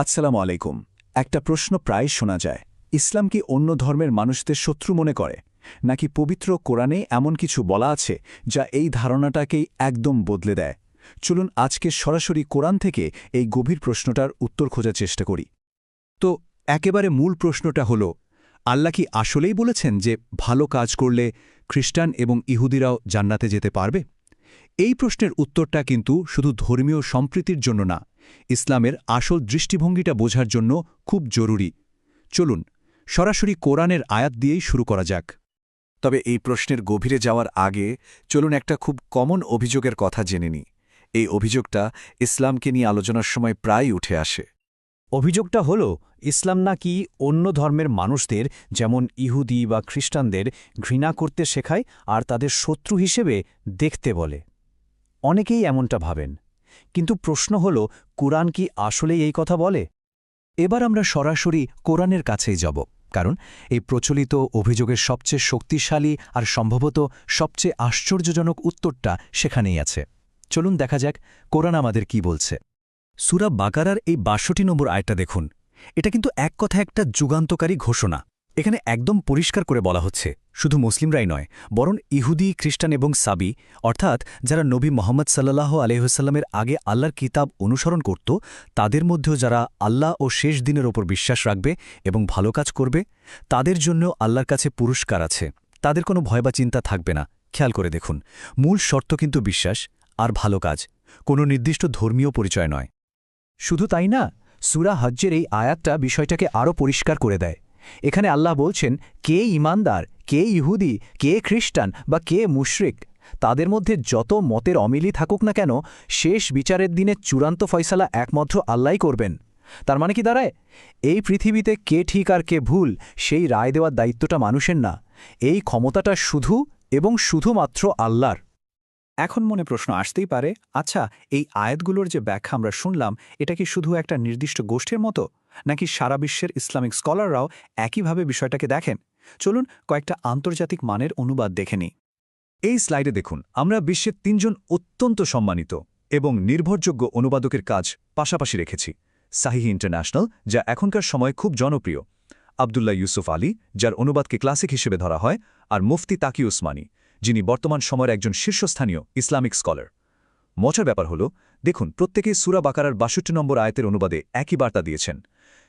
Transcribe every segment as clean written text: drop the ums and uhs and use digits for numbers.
আসসালামু আলাইকুম। একটা প্রশ্ন প্রায় শোনা যায়, ইসলাম কি অন্য ধর্মের মানুষদের শত্রু মনে করে, নাকি পবিত্র কোরআনে এমন কিছু বলা আছে যা এই ধারণাটাকেই একদম বদলে দেয়? চলুন আজকে সরাসরি কোরআন থেকে এই গভীর প্রশ্নটার উত্তর খোঁজার চেষ্টা করি। তো একেবারে মূল প্রশ্নটা হল, আল্লাহ কি আসলেই বলেছেন যে ভালো কাজ করলে খ্রিস্টান এবং ইহুদিরাও জান্নাতে যেতে পারবে? এই প্রশ্নের উত্তরটা কিন্তু শুধু ধর্মীয় সম্প্রীতির জন্য না, ইসলামের আসল দৃষ্টিভঙ্গিটা বোঝার জন্য খুব জরুরি। চলুন সরাসরি কোরআনের আয়াত দিয়েই শুরু করা যাক। তবে এই প্রশ্নের গভীরে যাওয়ার আগে চলুন একটা খুব কমন অভিযোগের কথা জেনে নিই। এই অভিযোগটা ইসলামকে নিয়ে আলোচনার সময় প্রায়ই উঠে আসে। অভিযোগটা হল, ইসলাম নাকি অন্য ধর্মের মানুষদের, যেমন ইহুদি বা খ্রিস্টানদের ঘৃণা করতে শেখায় আর তাদের শত্রু হিসেবে দেখতে বলে। অনেকেই এমনটা ভাবেন, কিন্তু প্রশ্ন হল, কুরআন কি আসলেই এই কথা বলে? এবার আমরা সরাসরি কোরআনের কাছেই যাব, কারণ এই প্রচলিত অভিযোগের সবচেয়ে শক্তিশালী আর সম্ভবত সবচেয়ে আশ্চর্যজনক উত্তরটা সেখানেই আছে। চলুন দেখা যাক কোরআন আমাদের কি বলছে। সূরা বাকারার এই ৬২ নম্বর আয়াতটা দেখুন। এটা কিন্তু এক কথা একটা যুগান্তকারী ঘোষণা। এখানে একদম পরিষ্কার করে বলা হচ্ছে, শুধু মুসলিমরাই নয়, বরং ইহুদি, খ্রিস্টান এবং সাবি, অর্থাৎ যারা নবী মোহাম্মদ সাল্লাল্লাহু আলাইহি ওয়াসাল্লামের আগে আল্লাহর কিতাব অনুসরণ করত, তাদের মধ্যেও যারা আল্লাহ ও শেষ দিনের ওপর বিশ্বাস রাখবে এবং ভালো কাজ করবে, তাদের জন্যও আল্লাহর কাছে পুরস্কার আছে। তাদের কোনো ভয় বা চিন্তা থাকবে না। খেয়াল করে দেখুন, মূল শর্ত কিন্তু বিশ্বাস আর ভালো কাজ, কোনো নির্দিষ্ট ধর্মীয় পরিচয় নয়। শুধু তাই না, সূরা হজ্জের এই আয়াতটা বিষয়টাকে আরও পরিষ্কার করে দেয়। এখানে আল্লাহ বলছেন, কে ঈমানদার, কে ইহুদি, কে খ্রিস্টান বা কে মুশরিক, তাদের মধ্যে যত মতের অমিলই থাকুক না কেন, শেষ বিচারের দিনে চূড়ান্ত ফয়সালা একমাত্র আল্লাহই করবেন। তার মানে কি দাঁড়ায়? এই পৃথিবীতে কে ঠিক আর কে ভুল, সেই রায় দেওয়ার দায়িত্বটা মানুষের না, এই ক্ষমতাটা শুধু এবং শুধুমাত্র আল্লাহর। এখন মনে প্রশ্ন আসতেই পারে, আচ্ছা, এই আয়াতগুলোর যে ব্যাখ্যা আমরা শুনলাম, এটা কি শুধু একটা নির্দিষ্ট গোষ্ঠীর মতো, নাকি সারা বিশ্বের ইসলামিক স্কলাররাও একইভাবে বিষয়টাকে দেখেন? চলুন কয়েকটা আন্তর্জাতিক মানের অনুবাদ দেখে নিই। এই স্লাইডে দেখুন, আমরা বিশ্বের ৩জন অত্যন্ত সম্মানিত এবং নির্ভরযোগ্য অনুবাদকের কাজ পাশাপাশি রেখেছি। সাহিহ ইন্টারন্যাশনাল, যা এখনকার সময় খুব জনপ্রিয়, আবদুল্লাহ ইউসুফ আলী, যার অনুবাদকে ক্লাসিক হিসেবে ধরা হয়, আর মুফতি তাকি উসমানী, যিনি বর্তমান সময়ের একজন শীর্ষস্থানীয় ইসলামিক স্কলার। মজার ব্যাপার হল, দেখুন প্রত্যেকেই সূরা বাকারার ৬২ নম্বর আয়াতের অনুবাদে একই বার্তা দিয়েছেন।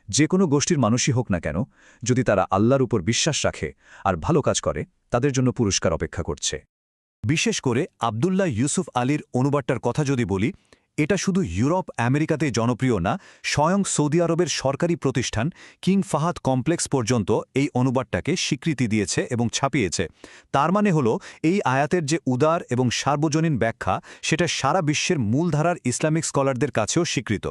যে কোনো গোষ্ঠীর মানুষই হোক না কেন, যদি তারা আল্লাহর উপর বিশ্বাস রাখে আর ভালো কাজ করে, তাদের জন্য পুরস্কার অপেক্ষা করছে। বিশেষ করে আবদুল্লাহ ইউসুফ আলীর অনুবাদটার কথা যদি বলি, এটা শুধু ইউরোপ আমেরিকাতে জনপ্রিয় না, স্বয়ং সৌদি আরবের সরকারি প্রতিষ্ঠান কিং ফাহাদ কমপ্লেক্স পর্যন্ত এই অনুবাদটাকে স্বীকৃতি দিয়েছে এবং ছাপিয়েছে। তার মানে হলো, এই আয়াতের যে উদার এবং সার্বজনীন ব্যাখ্যা, সেটা সারা বিশ্বের মূলধারার ইসলামিক স্কলারদের কাছেও স্বীকৃত।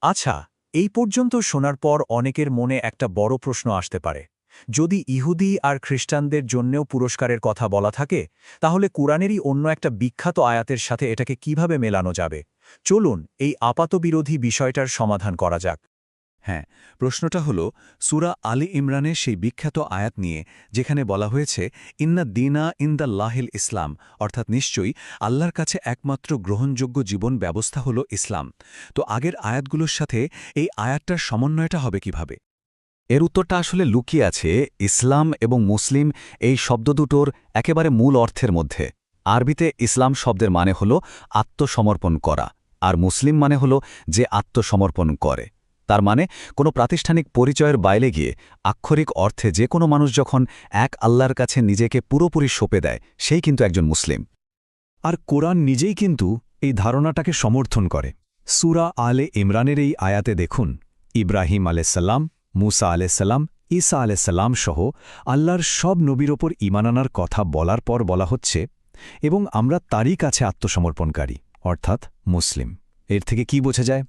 আচ্ছা, এই পর্যন্ত শোনার পর অনেকের মনে একটা বড় প্রশ্ন আসতে পারে, যদি ইহুদি আর খ্রিস্টানদের জন্যেও পুরস্কারের কথা বলা থাকে, তাহলে কুরআনেরই অন্য একটা বিখ্যাত আয়াতের সাথে এটাকে কিভাবে মেলানো যাবে? চলুন এই আপাতবিরোধী বিষয়টার সমাধান করা যাক। হ্যাঁ, প্রশ্নটা হল সূরা আলী ইমরানের সেই বিখ্যাত আয়াত নিয়ে, যেখানে বলা হয়েছে, ইন্না দীনা ইনদাল্লাহিল ইসলাম, অর্থাৎ নিশ্চয়ই আল্লাহর কাছে একমাত্র গ্রহণযোগ্য জীবন ব্যবস্থা হল ইসলাম। তো আগের আয়াতগুলোর সাথে এই আয়াতটার সমন্বয়টা হবে কিভাবে? এর উত্তরটা আসলে লুকিয়ে আছে ইসলাম এবং মুসলিম এই শব্দ দুটোর একেবারে মূল অর্থের মধ্যে। আরবিতে ইসলাম শব্দের মানে হল আত্মসমর্পণ করা, আর মুসলিম মানে হল যে আত্মসমর্পণ করে। তার মানে কোনো প্রাতিষ্ঠানিক পরিচয়ের বাইরে গিয়ে আক্ষরিক অর্থে যে কোনো মানুষ যখন এক আল্লাহর কাছে নিজেকে পুরোপুরি সঁপে দেয়, সেই কিন্তু একজন মুসলিম। আর কোরআন নিজেই কিন্তু এই ধারণাটাকে সমর্থন করে। সূরা আলে ইমরানের এই আয়াতে দেখুন, ইব্রাহিম আলাইসাল্লাম, মুসা আলাইসাল্লাম, ঈসা আলাইসাল্লাম সহ আল্লাহর সব নবীর ওপর ঈমান আনার কথা বলার পর বলা হচ্ছে, এবং আমরা তারই কাছে আত্মসমর্পণকারী, অর্থাৎ মুসলিম। এর থেকে কি বোঝা যায়?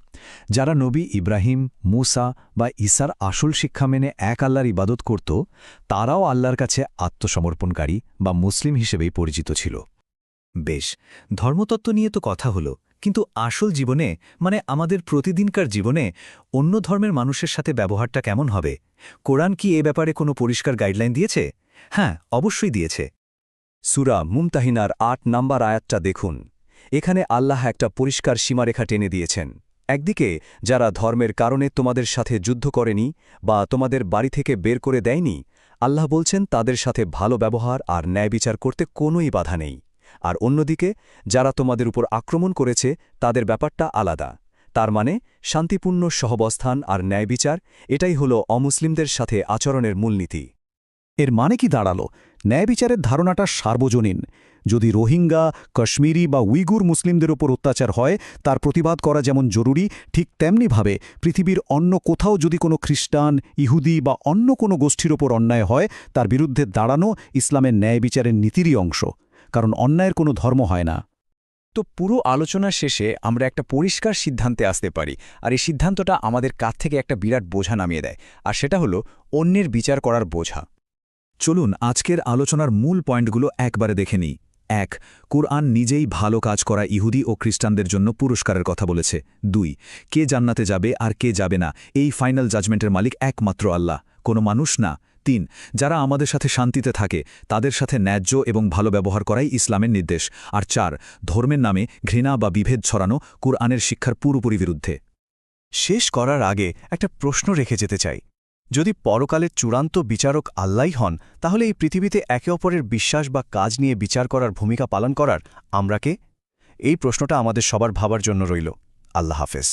যারা নবী ইব্রাহিম, মুসা বা ঈসার আসল শিক্ষা মেনে এক আল্লাহর ইবাদত করত, তারাও আল্লাহর কাছে আত্মসমর্পণকারী বা মুসলিম হিসেবেই পরিচিত ছিল। বেশ, ধর্মতত্ত্ব নিয়ে তো কথা হলো, কিন্তু আসল জীবনে, মানে আমাদের প্রতিদিনকার জীবনে অন্য ধর্মের মানুষের সাথে ব্যবহারটা কেমন হবে? কোরআন কি এ ব্যাপারে কোনো পরিষ্কার গাইডলাইন দিয়েছে? হ্যাঁ, অবশ্যই দিয়েছে। সূরা মুমতাহিনার ৮ নম্বর আয়াতটা দেখুন। এখানে আল্লাহ একটা পরিষ্কার সীমারেখা টেনে দিয়েছেন। একদিকে যারা ধর্মের কারণে তোমাদের সাথে যুদ্ধ করেনি বা তোমাদের বাড়ি থেকে বের করে দেয়নি, আল্লাহ বলছেন তাদের সাথে ভালো ব্যবহার আর ন্যায় বিচার করতে কোনোই বাধা নেই। আর অন্যদিকে যারা তোমাদের উপর আক্রমণ করেছে তাদের ব্যাপারটা আলাদা। তার মানে শান্তিপূর্ণ সহাবস্থান আর ন্যায় বিচার, এটাই হলো অমুসলিমদের সাথে আচরণের মূলনীতি। এর মানে কি দাঁড়ালো? ন্যায় বিচারের ধারণাটা সার্বজনীন। যদি রোহিঙ্গা, কাশ্মীরি বা উইগুর মুসলিমদের ওপর অত্যাচার হয়, তার প্রতিবাদ করা যেমন জরুরি, ঠিক তেমনিভাবে পৃথিবীর অন্য কোথাও যদি কোনো খ্রিস্টান, ইহুদি বা অন্য কোনো গোষ্ঠীর ওপর অন্যায় হয়, তার বিরুদ্ধে দাঁড়ানো ইসলামের ন্যায় বিচারের নীতিরই অংশ। কারণ অন্যায়ের কোনো ধর্ম হয় না। তো পুরো আলোচনার শেষে আমরা একটা পরিষ্কার সিদ্ধান্তে আসতে পারি, আর এই সিদ্ধান্তটা আমাদের কাঁধ থেকে একটা বিরাট বোঝা নামিয়ে দেয়, আর সেটা হলো অন্যের বিচার করার বোঝা। চলুন আজকের আলোচনার মূল পয়েন্টগুলো একবারে দেখে নিই। ১. কুরআন নিজেই ভালো কাজ করা ইহুদি ও খ্রিস্টানদের জন্য পুরস্কারের কথা বলেছে। ২. কে জান্নাতে যাবে আর কে যাবে না, এই ফাইনাল জাজমেন্টের মালিক একমাত্র আল্লাহ, কোনো মানুষ না। ৩. যারা আমাদের সাথে শান্তিতে থাকে তাদের সাথে ন্যায্য এবং ভালো ব্যবহার করাই ইসলামের নির্দেশ। আর ৪. ধর্মের নামে ঘৃণা বা বিভেদ ছড়ানো কুরআনের শিক্ষার পুরোপুরি বিরুদ্ধে। শেষ করার আগে একটা প্রশ্ন রেখে যেতে চাই। যদি পরকালের চূড়ান্ত বিচারক আল্লাহই হন, তাহলে এই পৃথিবীতে একে অপরের বিশ্বাস বা কাজ নিয়ে বিচার করার ভূমিকা পালন করার আমরা কে? এই প্রশ্নটা আমাদের সবার ভাবার জন্য রইল। আল্লাহ হাফেজ।